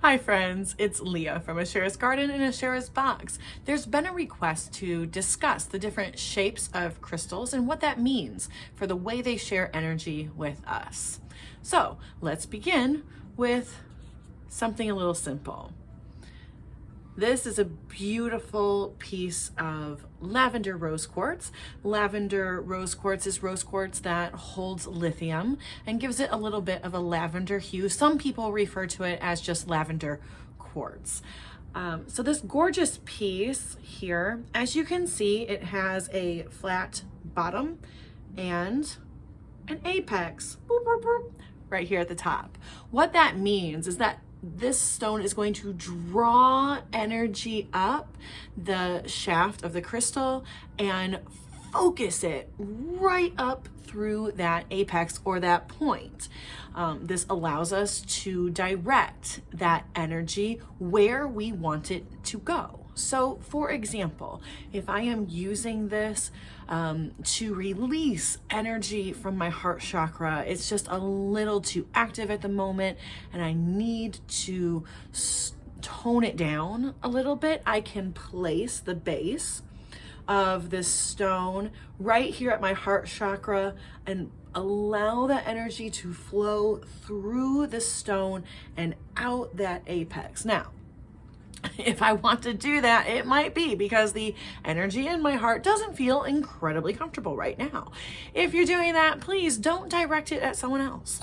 Hi friends, it's Leah from Ashera's Garden and Ashera's Box. There's been a request to discuss the different shapes of crystals and what that means for the way they share energy with us. So let's begin with something a little simple. This is a beautiful piece of lavender rose quartz. Lavender rose quartz is rose quartz that holds lithium and gives it a little bit of a lavender hue. Some people refer to it as just lavender quartz. So this gorgeous piece here, as you can see, it has a flat bottom and an apex boop, boop, boop, right here at the top. What that means is that this stone is going to draw energy up the shaft of the crystal and focus it right up through that apex or that point. This allows us to direct that energy where we want it to go. So for example, if I am using this to release energy from my heart chakra, it's just a little too active at the moment and I need to tone it down a little bit, I can place the base of this stone right here at my heart chakra and allow that energy to flow through the stone and out that apex. Now, if I want to do that, it might be because the energy in my heart doesn't feel incredibly comfortable right now. If you're doing that, please don't direct it at someone else.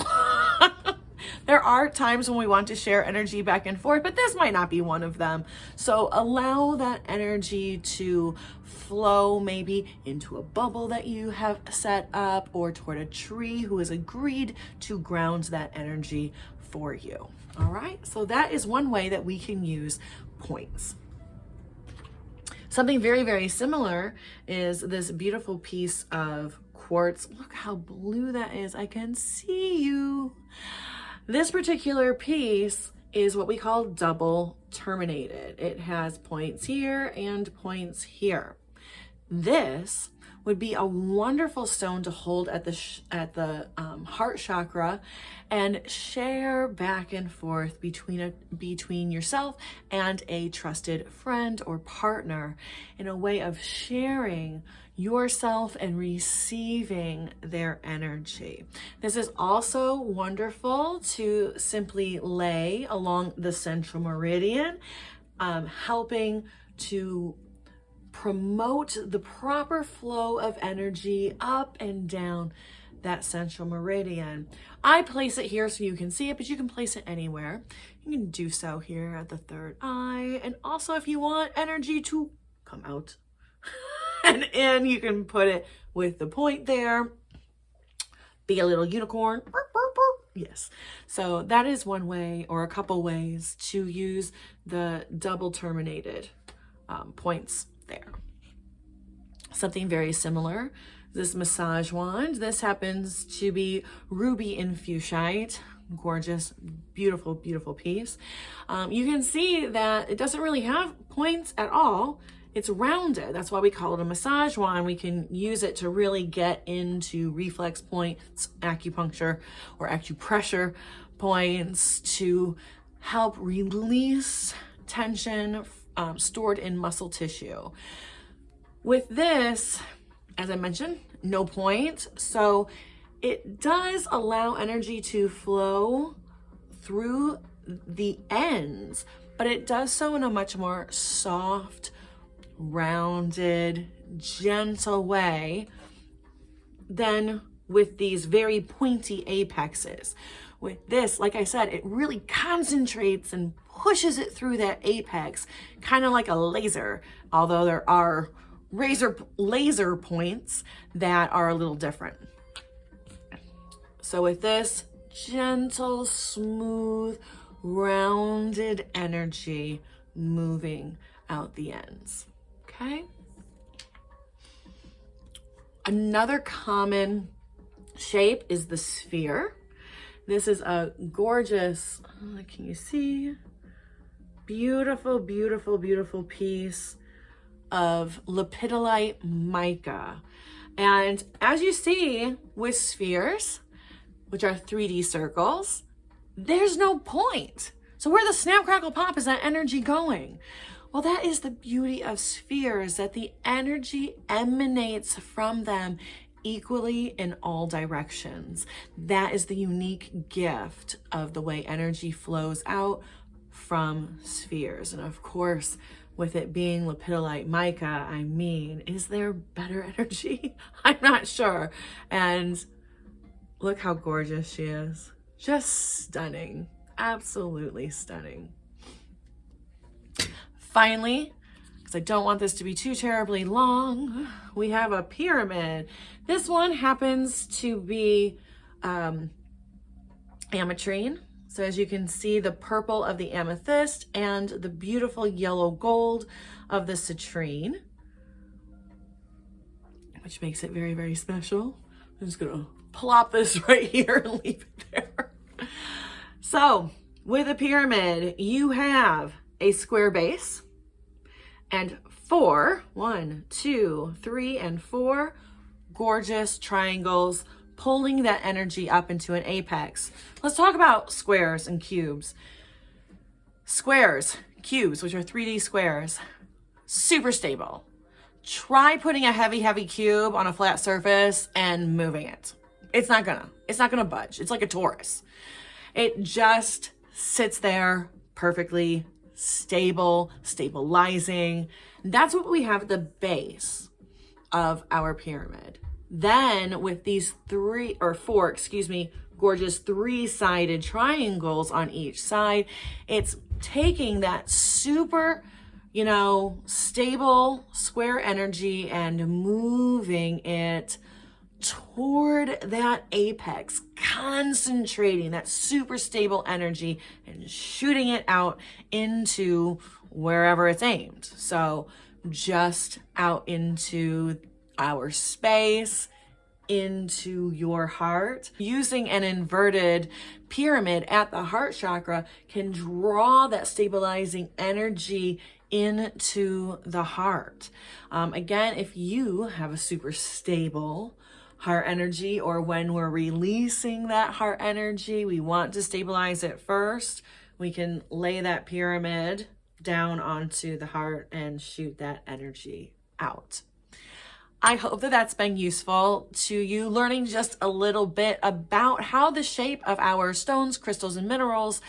There are times when we want to share energy back and forth, but this might not be one of them. So allow that energy to flow maybe into a bubble that you have set up or toward a tree who has agreed to ground that energy for you. All right, so that is one way that we can use points. Something very, very similar is this beautiful piece of quartz. Look how blue that is. I can see you. This particular piece is what we call double terminated. It has points here and points here. This would be a wonderful stone to hold at the heart chakra and share back and forth between yourself and a trusted friend or partner in a way of sharing yourself and receiving their energy. This is also wonderful to simply lay along the central meridian, helping to promote the proper flow of energy up and down that central meridian. I place it here so you can see it, but you can place it anywhere. You can do so here at the third eye. And also if you want energy to come out and in, you can put it with the point there. Be a little unicorn. Yes. So that is one way or a couple ways to use the double terminated points there. Something very similar, this massage wand. This happens to be ruby infusionite. Gorgeous, beautiful, beautiful piece. You can see that it doesn't really have points at all. It's rounded. That's why we call it a massage wand. We can use it to really get into reflex points, acupuncture or acupressure points to help release tension stored in muscle tissue. With this, as I mentioned, no point. So it does allow energy to flow through the ends, but it does so in a much more soft, rounded, gentle way than with these very pointy apexes. With this, like I said, it really concentrates and pushes it through that apex, kind of like a laser, although there are laser points that are a little different. So with this, gentle, smooth, rounded energy moving out the ends. Okay. Another common shape is the sphere. This is a gorgeous, can you see? Beautiful, beautiful, beautiful piece of lepidolite mica. And as you see with spheres, which are 3D circles, there's no point. So where the snap, crackle, pop is that energy going? Well, that is the beauty of spheres, that the energy emanates from them equally in all directions. That is the unique gift of the way energy flows out from spheres. And of course, with it being lepidolite mica, I mean, is there better energy? I'm not sure. And look how gorgeous she is. Just stunning. Absolutely stunning. Finally, because I don't want this to be too terribly long, we have a pyramid. This one happens to be ametrine. So as you can see, the purple of the amethyst and the beautiful yellow gold of the citrine, which makes it very, very special. I'm just gonna plop this right here and leave it there. So with a pyramid, you have a square base and 4 gorgeous triangles pulling that energy up into an apex. Let's talk about squares and cubes. Squares, cubes, which are 3D squares, super stable. Try putting a heavy cube on a flat surface and moving it. It's not gonna budge. It's like a torus. It just sits there perfectly stable, stabilizing. That's what we have at the base of our pyramid. Then with these 4 gorgeous 3-sided triangles on each side, it's taking that super, stable square energy and moving it toward that apex, concentrating that super stable energy and shooting it out into wherever it's aimed. So just out into our space, into your heart. Using an inverted pyramid at the heart chakra can draw that stabilizing energy into the heart. Again, if you have a super stable heart energy, or when we're releasing that heart energy, we want to stabilize it first, we can lay that pyramid down onto the heart and shoot that energy out. I hope that that's been useful to you, learning just a little bit about how the shape of our stones, crystals, and minerals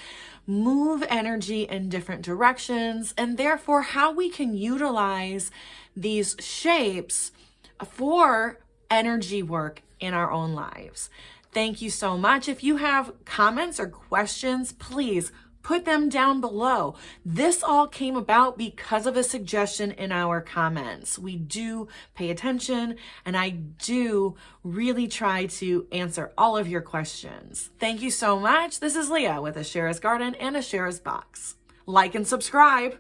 move energy in different directions, and therefore how we can utilize these shapes for energy work in our own lives. Thank you so much. If you have comments or questions, please put them down below. This all came about because of a suggestion in our comments. We do pay attention, and I do really try to answer all of your questions. Thank you so much. This is Leah with Ashera's Garden and Ashera's Box. Like and subscribe.